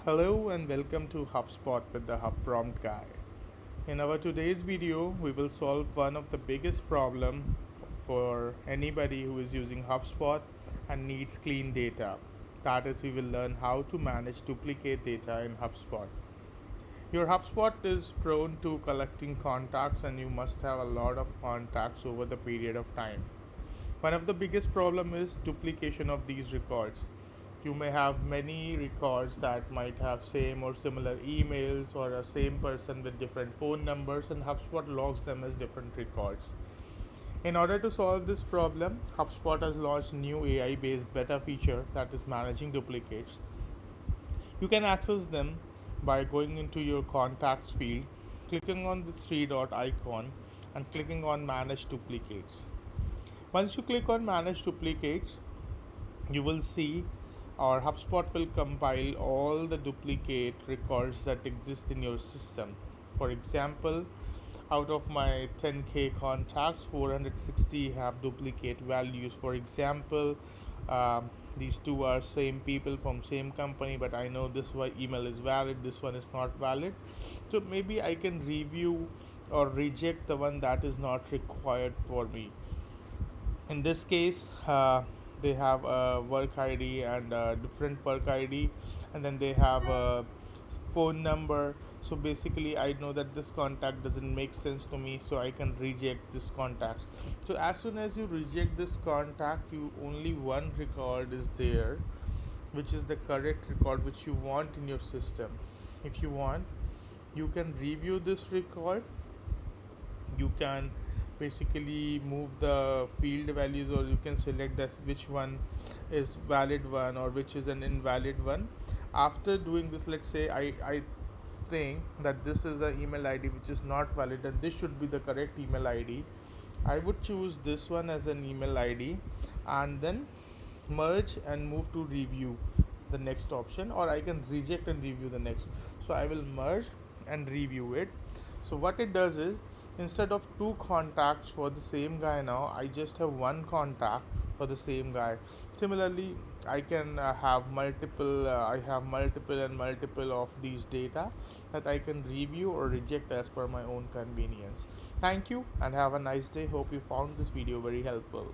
Hello and welcome to HubSpot with the Hub Prompt Guy. In our today's video, we will solve one of the biggest problem for anybody who is using HubSpot and needs clean data. That is, we will learn how to manage duplicate data in HubSpot. Your HubSpot is prone to collecting contacts and you must have a lot of contacts over the period of time. One of the biggest problem is duplication of these records. You may have many records that might have same or similar emails or a same person with different phone numbers, and HubSpot logs them as different records. In order to solve this problem, HubSpot has launched new AI based beta feature that is managing duplicates. You can access them by going into your contacts field, clicking on the three dot icon and clicking on manage duplicates. Once you click on manage duplicates, you will see or HubSpot will compile all the duplicate records that exist in your system. For example, out of my 10k contacts, 460 have duplicate values. For example, these two are same people from same company, but I know this one email is valid, this one is not valid. So maybe I can review or reject the one that is not required for me. In this case, they have a work id and a different work id, and then they have a phone number. So basically I know that this contact doesn't make sense to me, so I can reject this contact. So as soon as you reject this contact, you only one record is there, which is the correct record which you want in your system. If you want, you can review this record. You can basically move the field values, or you can select that which one is valid one or which is an invalid one. After doing this, let's say I think that this is the email id which is not valid and this should be the correct email id. I would choose this one as an email id and then merge and move to review, the next option, or I can reject and review the next. So I will merge and review it. So what it does is, instead of two contacts for the same guy, now I just have one contact for the same guy. Similarly, I can have multiple I have multiple and multiple of these data that I can review or reject as per my own convenience. Thank you and have a nice day. Hope you found this video very helpful.